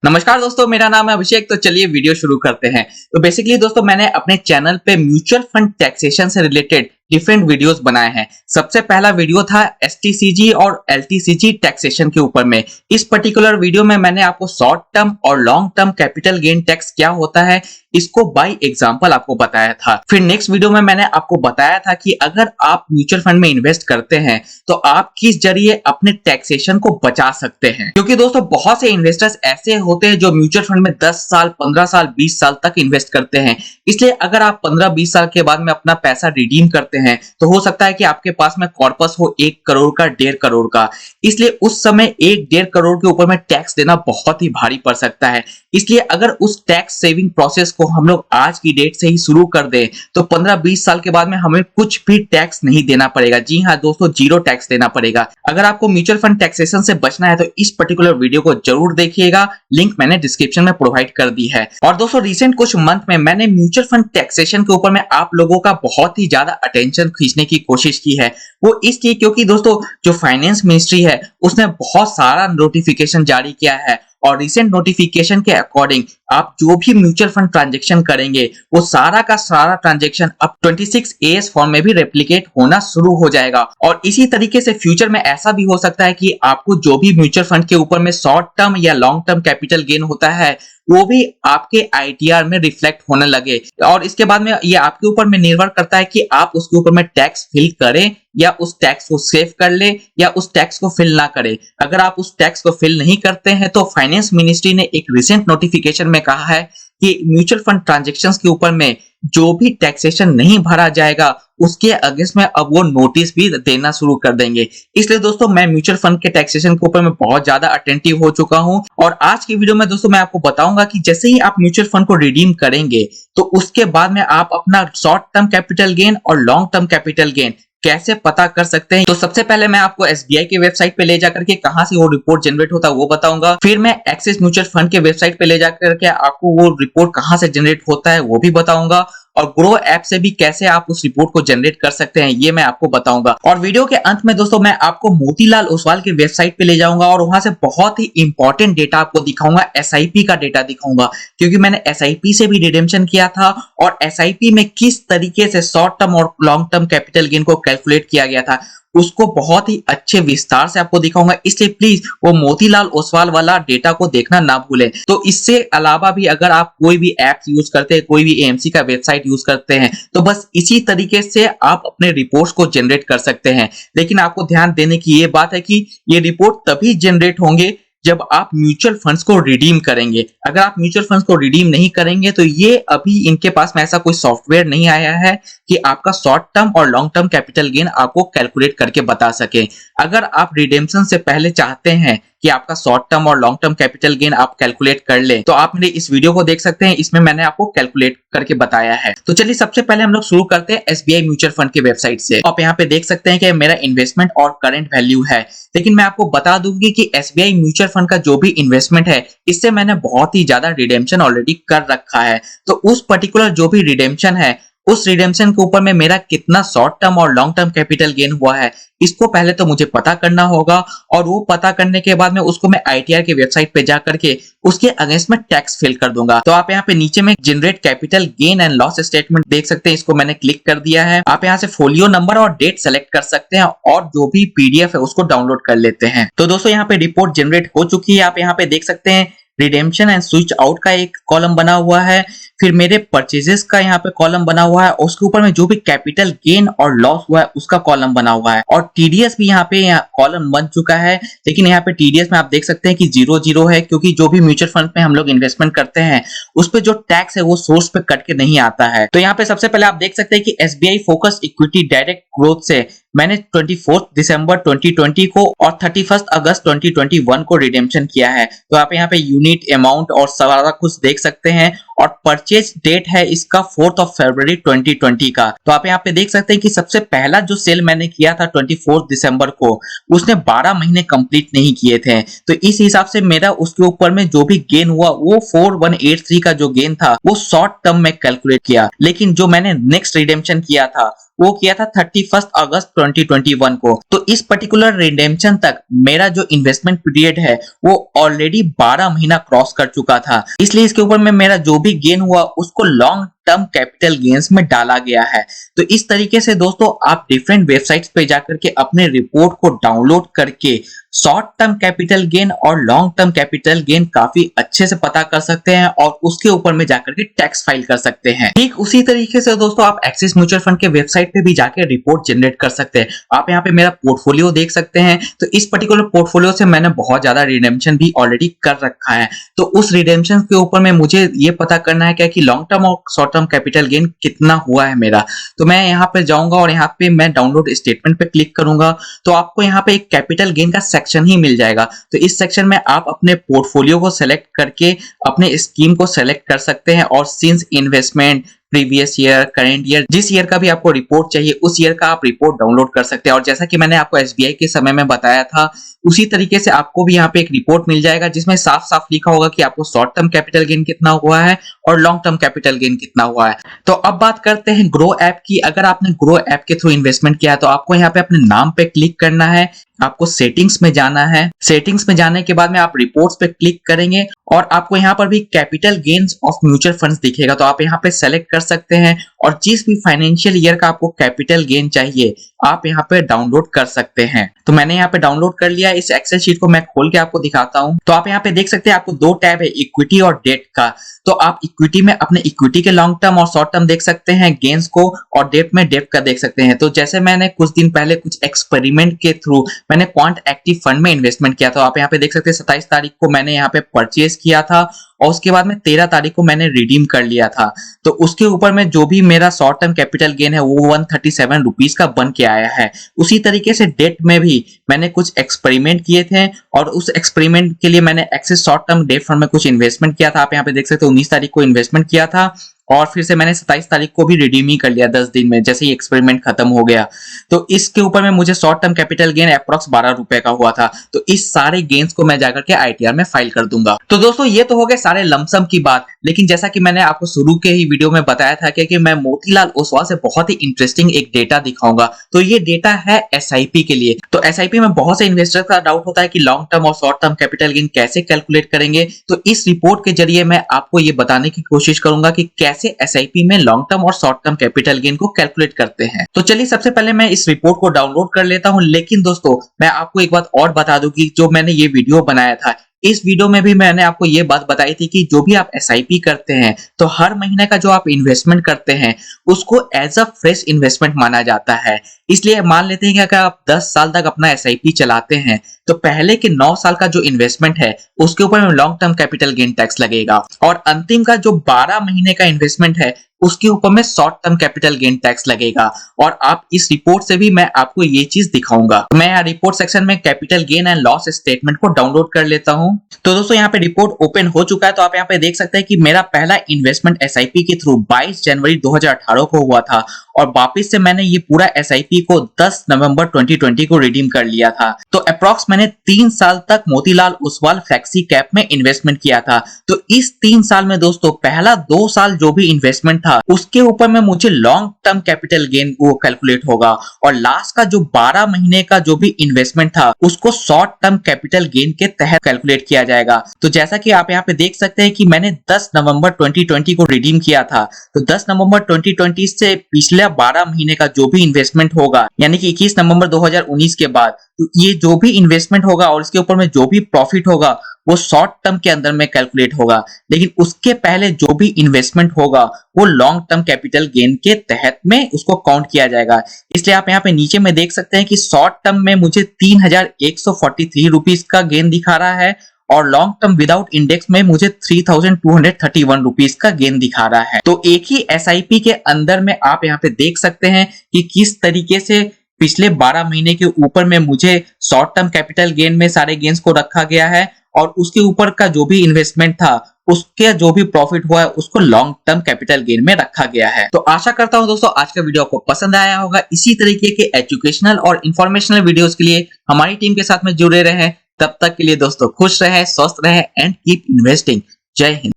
नमस्कार दोस्तों, मेरा नाम है अभिषेक। तो चलिए वीडियो शुरू करते हैं। तो बेसिकली दोस्तों, मैंने अपने चैनल पे म्यूचुअल फंड टैक्सेशन से रिलेटेड डिफरेंट वीडियोस बनाए हैं। सबसे पहला वीडियो था एसटीसीजी और एलटीसीजी टैक्सेशन के ऊपर में। इस पर्टिकुलर वीडियो में मैंने आपको शॉर्ट टर्म और long term capital gain tax क्या होता है इसको बाय एग्जांपल आपको बताया था। फिर नेक्स्ट वीडियो में मैंने आपको बताया था कि अगर आप म्यूचुअल फंड में इन्वेस्ट करते हैं तो आप किस जरिए अपने टैक्सेशन को बचा सकते हैं, क्योंकि दोस्तों बहुत से इन्वेस्टर्स ऐसे होते हैं जो म्यूचुअल फंड में 10 साल, 15 साल, 20 साल तक इन्वेस्ट करते हैं। इसलिए अगर आप 15-20 साल के बाद में अपना पैसा रिडीम करते हैं तो हो सकता है कि आपके पास में कॉर्पस हो 1 करोड़ का, 1.5 करोड़ का। इसलिए उस समय 1-1.5 करोड़ के ऊपर में टैक्स देना बहुत ही भारी पड़ सकता है। इसलिए अगर उस टैक्स सेविंग प्रोसेस को हम लोग आज की डेट से ही शुरू कर दें तो 15-20 साल के बाद में हमें कुछ भी टैक्स नहीं देना पड़ेगा। जी हाँ दोस्तों, जीरो टैक्स देना पड़ेगा। अगर आपको म्यूचुअल फंड टैक्सेशन से बचना है तो इस पर्टिकुलर वीडियो को जरूर देखिएगा, लिंक मैंने डिस्क्रिप्शन में प्रोवाइड कर दी है। और दोस्तों रिसेंट कुछ मंथ में मैंने म्यूचुअल फंड टैक्सेशन के ऊपर में आप लोगों का बहुत ही ज्यादा अटेंशन खींचने की कोशिश की है। वो इसलिए क्योंकि दोस्तों जो फाइनेंस मिनिस्ट्री है उसने बहुत सारा नोटिफिकेशन जारी किया है और रिसेंट नोटिफिकेशन के अकॉर्डिंग आप जो भी म्यूचुअल फंड ट्रांजैक्शन करेंगे वो सारा का सारा ट्रांजैक्शन अब 26AS फॉर्म में भी रेप्लिकेट होना शुरू हो जाएगा। और इसी तरीके से फ्यूचर में ऐसा भी हो सकता है कि आपको जो भी म्यूचुअल फंड के ऊपर में शॉर्ट टर्म या लॉन्ग टर्म कैपिटल गेन होता है वो भी आपके आईटीआर में रिफ्लेक्ट होने लगे। और इसके बाद में ये आपके ऊपर में निर्भर करता है कि आप उसके ऊपर में टैक्स फिल करें या उस टैक्स को सेव कर ले या उस टैक्स को फिल ना करें। अगर आप उस टैक्स को फिल नहीं करते हैं तो फाइनेंस मिनिस्ट्री ने एक रिसेंट नोटिफिकेशन में कहा है कि म्यूचुअल फंड ट्रांजैक्शंस के ऊपर में जो भी टैक्सेशन नहीं भरा जाएगा उसके अगेंस्ट में अब वो नोटिस भी देना शुरू कर देंगे। इसलिए दोस्तों मैं म्यूचुअल फंड के टैक्सेशन के ऊपर में बहुत ज्यादा अटेंटिव हो चुका हूं और आज की वीडियो में दोस्तों मैं आपको बताऊंगा कि जैसे ही आप म्यूचुअल फंड को रिडीम करेंगे तो उसके बाद में आप अपना शॉर्ट टर्म कैपिटल गेन और लॉन्ग टर्म कैपिटल गेन कैसे पता कर सकते हैं। तो सबसे पहले मैं आपको एसबीआई के वेबसाइट पे ले जाकर के कहां से वो रिपोर्ट जनरेट होता है वो बताऊंगा। फिर मैं एक्सिस म्यूचुअल फंड के वेबसाइट पे ले जाकर के आपको वो रिपोर्ट कहां से जनरेट होता है वो भी बताऊंगा। और ग्रो ऐप से भी कैसे आप उस रिपोर्ट को जनरेट कर सकते हैं ये मैं आपको बताऊंगा। और वीडियो के अंत में दोस्तों मैं आपको मोतीलाल ओसवाल के वेबसाइट पे ले जाऊंगा और वहां से बहुत ही इंपॉर्टेंट डेटा आपको दिखाऊंगा, एसआईपी का डेटा दिखाऊंगा, क्योंकि मैंने एसआईपी से भी रिडेम्पशन किया था और एसआईपी में किस तरीके से शॉर्ट टर्म और लॉन्ग टर्म कैपिटल गेन को कैलकुलेट किया गया था उसको बहुत ही अच्छे विस्तार से आपको दिखाऊंगा। इसलिए प्लीज वो मोतीलाल ओसवाल वाला डेटा को देखना ना भूलें। तो इससे अलावा भी अगर आप कोई भी ऐप यूज करते हैं, कोई भी एएमसी का वेबसाइट यूज करते हैं तो बस इसी तरीके से आप अपने रिपोर्ट्स को जनरेट कर सकते हैं। लेकिन आपको ध्यान देने की ये बात है कि ये रिपोर्ट तभी जनरेट होंगे जब आप म्यूचुअल फंड्स को रिडीम करेंगे। अगर आप म्यूचुअल फंड्स को रिडीम नहीं करेंगे तो ये अभी इनके पास में ऐसा कोई सॉफ्टवेयर नहीं आया है कि आपका शॉर्ट टर्म और लॉन्ग टर्म कैपिटल गेन आपको कैलकुलेट करके बता सके। अगर आप रिडेम्पशन से पहले चाहते हैं कि आपका शॉर्ट टर्म और लॉन्ग टर्म कैपिटल गेन आप कैलकुलेट कर ले तो आप मेरे इस वीडियो को देख सकते हैं, इसमें मैंने आपको कैलकुलेट करके बताया है। तो चलिए सबसे पहले हम लोग शुरू करते हैं एसबीआई म्यूचुअल फंड के वेबसाइट से। आप यहाँ पे देख सकते हैं कि मेरा इन्वेस्टमेंट और करंट वैल्यू है, लेकिन मैं आपको बता दूंगी कि एसबीआई म्यूचुअल फंड का जो भी इन्वेस्टमेंट है इससे मैंने बहुत ही ज्यादा रिडेम्पशन ऑलरेडी कर रखा है। तो उस पर्टिकुलर जो भी रिडेम्पशन है उस रिडेम्पशन के ऊपर में मेरा कितना शॉर्ट टर्म और लॉन्ग टर्म कैपिटल गेन हुआ है इसको पहले तो मुझे पता करना होगा। और वो पता करने के बाद में उसको मैं आईटीआर के वेबसाइट पे जा करके उसके अगेंस्ट में टैक्स फिल कर दूंगा। तो आप यहाँ पे नीचे में generate capital gain and loss statement देख सकते हैं, इसको मैंने क्लिक कर दिया है। आप यहाँ से फोलियो नंबर और डेट सेलेक्ट कर सकते हैं और जो भी पीडीएफ है उसको डाउनलोड कर लेते हैं। तो दोस्तों यहाँ पे रिपोर्ट जनरेट हो चुकी है। आप यहाँ पे देख सकते हैं रिडेम्पशन एंड स्विच आउट का एक कॉलम बना हुआ है, फिर मेरे परचेजेस का यहाँ पे कॉलम बना हुआ है, उसके ऊपर में जो भी कैपिटल गेन और लॉस हुआ है उसका कॉलम बना हुआ है और टीडीएस भी यहाँ पे कॉलम बन चुका है। लेकिन यहाँ पे टीडीएस में आप देख सकते हैं कि 0 है, क्योंकि जो भी म्यूचुअल फंड में हम लोग इन्वेस्टमेंट करते हैं उस पे जो टैक्स है वो सोर्स पे कट के नहीं आता है। तो यहाँ पे सबसे पहले आप देख सकते हैं कि SBI focus equity direct growth से मैंने 24 दिसंबर 2020 को और 31 अगस्त 2021 को रिडेम्पशन किया है। तो आप यहाँ पे यूनिट, अमाउंट और सारा कुछ देख सकते हैं और परचेज डेट है इसका 4 फरवरी 2020 का। तो आप यहाँ पे देख सकते हैं कि सबसे पहला जो सेल मैंने किया था 24 दिसंबर को उसने 12 महीने कंप्लीट नहीं किए थे। तो इस हिसाब से मेरा उसके ऊपर में जो भी गेन हुआ वो 4183 का जो गेन था वो शॉर्ट टर्म में कैलकुलेट किया। लेकिन जो मैंने नेक्स्ट रिडेम्पशन किया था वो किया था 31 अगस्त 2021 को। तो इस पर्टिकुलर रिडेम्पशन तक मेरा जो इन्वेस्टमेंट पीरियड है वो ऑलरेडी 12 महीना क्रॉस कर चुका था, इसलिए इसके ऊपर में मेरा जो भी गेन हुआ उसको लॉन्ग टर्म कैपिटल गेन्स में डाला गया है। तो इस तरीके से दोस्तों आप डिफरेंट वेबसाइट्स पे जाकर के अपने रिपोर्ट को डाउनलोड करके शॉर्ट टर्म कैपिटल गेन और लॉन्ग टर्म कैपिटल गेन काफी अच्छे से पता कर सकते हैं और उसके ऊपर में जाकर के टैक्स फाइल कर सकते हैं। ठीक उसी तरीके से दोस्तों आप एक्सिस म्यूचुअल फंड के वेबसाइट पे भी जाकर रिपोर्ट जनरेट कर सकते हैं। आप यहाँ पे मेरा पोर्टफोलियो देख सकते हैं। तो इस पर्टिकुलर पोर्टफोलियो से मैंने बहुत ज्यादा रिडेम्पशन भी ऑलरेडी कर रखा है। तो उस रिडेम्पशन के ऊपर में मुझे ये पता करना है क्या कि लॉन्ग टर्म और शॉर्ट टर्म कैपिटल गेन कितना हुआ है मेरा। तो मैं यहाँ पे जाऊंगा और यहाँ पे मैं डाउनलोड स्टेटमेंट पे क्लिक करूंगा तो आपको यहाँ पे एक कैपिटल गेन का सेक्शन ही मिल जाएगा। तो इस सेक्शन में आप अपने पोर्टफोलियो को सेलेक्ट करके अपने स्कीम को सेलेक्ट कर सकते हैं और since investment, previous year, current year, जिस ईयर का भी आपको रिपोर्ट चाहिए उस ईयर का आप रिपोर्ट डाउनलोड कर सकते हैं। और जैसा कि मैंने आपको एसबीआई के समय में बताया था उसी तरीके से आपको भी यहाँ पे एक रिपोर्ट मिल जाएगा जिसमें साफ साफ लिखा होगा कि आपको शॉर्ट टर्म कैपिटल गेन कितना हुआ है और लॉन्ग टर्म कैपिटल गेन कितना हुआ है। तो अब बात करते हैं ग्रो ऐप की। अगर आपने ग्रो ऐप के थ्रू इन्वेस्टमेंट किया है तो आपको यहाँ पे अपने नाम पे क्लिक करना है, आपको सेटिंग्स में जाना है। सेटिंग्स में जाने के बाद में आप रिपोर्ट्स पे क्लिक करेंगे और आपको यहाँ पर भी capital gains of mutual funds दिखेगा। तो आप यहाँ पे सेलेक्ट कर सकते हैं और जिस भी फाइनेंशियल ईयर का आपको कैपिटल गेन चाहिए आप यहाँ पे डाउनलोड कर सकते हैं। तो मैंने यहाँ पे डाउनलोड कर लिया। इस एक्सेल शीट को मैं खोल के आपको दिखाता हूँ। तो आप यहाँ पे देख सकते हैं आपको दो टैब है, इक्विटी और डेट का। तो आप इक्विटी में अपने इक्विटी के लॉन्ग टर्म और शॉर्ट टर्म देख सकते हैं गेन्स को और डेट में डेट का देख सकते हैं। तो जैसे मैंने कुछ दिन पहले कुछ एक्सपेरिमेंट के थ्रू मैंने क्वांट एक्टिव फंड में इन्वेस्टमेंट किया था। आप यहाँ पे देख सकते हैं 27 तारीख को मैंने यहाँ पे परचेज किया था और उसके बाद में 13 तारीख को मैंने रिडीम कर लिया था। तो उसके ऊपर में जो भी मेरा शॉर्ट टर्म कैपिटल गेन है वो 137 रुपीज का बन के आया है। उसी तरीके से डेट में भी मैंने कुछ एक्सपेरिमेंट किए थे और उस एक्सपेरिमेंट के लिए मैंने axis short term debt fund में कुछ इन्वेस्टमेंट किया था। आप यहाँ पे देख सकते हैं 19 तारीख को इन्वेस्टमेंट किया था और फिर से मैंने 27 तारीख को भी रिडीम ही कर लिया 10 दिन में जैसे ही एक्सपेरिमेंट खत्म हो गया। तो इसके ऊपर में मुझे short term capital gain approx 12 रुपए का हुआ था। तो इस सारे गेन्स को मैं जाकर के आईटीआर में फाइल कर दूंगा। तो दोस्तों ये तो हो गए सारे लमसम की बात, लेकिन जैसा कि मैंने आपको शुरू के ही वीडियो में बताया था कि मैं मोतीलाल ओसवाल से बहुत ही इंटरेस्टिंग एक डेटा दिखाऊंगा। तो ये डेटा है एसआईपी के लिए। तो एसआईपी में बहुत से इन्वेस्टर का डाउट होता है कि लॉन्ग टर्म और शॉर्ट टर्म कैपिटल गेन कैसे कैलकुलेट करेंगे। तो इस रिपोर्ट के जरिए मैं आपको ये बताने की कोशिश करूंगा कि कैसे एसआईपी में लॉन्ग टर्म और शॉर्ट टर्म कैपिटल गेन को कैलकुलेट करते हैं। तो चलिए सबसे पहले मैं इस रिपोर्ट को डाउनलोड कर लेता हूं। लेकिन दोस्तों मैं आपको एक बात और बता दूं कि जो मैंने ये वीडियो बनाया था इस वीडियो में भी मैंने आपको ये बात बताई थी कि जो भी आप एसआईपी करते हैं तो हर महीने का जो आप इन्वेस्टमेंट करते हैं उसको एज अ फ्रेश इन्वेस्टमेंट माना जाता है। इसलिए मान लेते हैं कि अगर आप 10 साल तक अपना एसआईपी चलाते हैं तो पहले के 9 साल का जो इन्वेस्टमेंट है उसके ऊपर में long term capital gain tax लगेगा और अंतिम का जो 12 महीने का इन्वेस्टमेंट है उसके ऊपर में short term capital gain tax लगेगा। और आप इस रिपोर्ट से भी मैं आपको ये चीज दिखाऊंगा। मैं यहाँ रिपोर्ट सेक्शन में capital gain and loss statement को डाउनलोड कर लेता हूँ। तो दोस्तों यहाँ पे रिपोर्ट ओपन हो चुका है। तो आप यहाँ पे देख सकते हैं कि मेरा पहला इन्वेस्टमेंट एसआईपी के थ्रू 22 जनवरी 2018 को हुआ था और वापिस से मैंने ये पूरा एसआईपी को 10 नवंबर 2020 को रिडीम कर लिया था। तो अप्रॉक्स मैंने 3 साल तक मोतीलाल ओसवाल फ्लेक्सी कैप में इन्वेस्टमेंट किया था। तो इस 3 साल में दोस्तों पहला 2 साल जो भी इन्वेस्टमेंट था उसके ऊपर में मुझे लॉन्ग टर्म कैपिटल गेन वो कैलकुलेट होगा और लास्ट का जो 12 महीने का जो भी इन्वेस्टमेंट था उसको शॉर्ट टर्म कैपिटल गेन के तहत कैलकुलेट किया जाएगा। तो जैसा कि आप यहाँ पे देख सकते हैं कि मैंने 10 नवंबर 2020 को रिडीम किया था। तो 10 नवंबर 2020 से पिछले 12 महीने का जो भी इन्वेस्टमेंट होगा यानी कि 21 नवंबर 2019 के बाद तो ये जो भी इन्वेस्टमेंट होगा और इसके ऊपर में जो भी प्रॉफिट होगा वो शॉर्ट टर्म के अंदर में कैलकुलेट होगा। लेकिन उसके पहले जो भी इन्वेस्टमेंट होगा वो लॉन्ग टर्म कैपिटल गेन के तहत में उसको काउंट किया जाएगा। इसलिए आप यहाँ पे नीचे में देख सकते हैं कि शॉर्ट टर्म में मुझे 3143 रुपीज का गेन दिखा रहा है और लॉन्ग टर्म विदाउट इंडेक्स में मुझे 3231 रुपीज का गेन दिखा रहा है। तो एक ही एसआईपी के अंदर में आप यहाँ पे देख सकते हैं कि किस तरीके से पिछले 12 महीने के ऊपर में मुझे शॉर्ट टर्म कैपिटल गेन में सारे गेन्स को रखा गया है और उसके ऊपर का जो भी इन्वेस्टमेंट था उसके जो भी प्रॉफिट हुआ है उसको लॉन्ग टर्म कैपिटल गेन में रखा गया है। तो आशा करता हूं दोस्तों आज का वीडियो आपको पसंद आया होगा। इसी तरीके के एजुकेशनल और इंफॉर्मेशनल वीडियोस के लिए हमारी टीम के साथ में जुड़े रहें। तब तक के लिए दोस्तों खुश रहें, स्वस्थ रहें एंड कीप इन्वेस्टिंग। जय हिंद।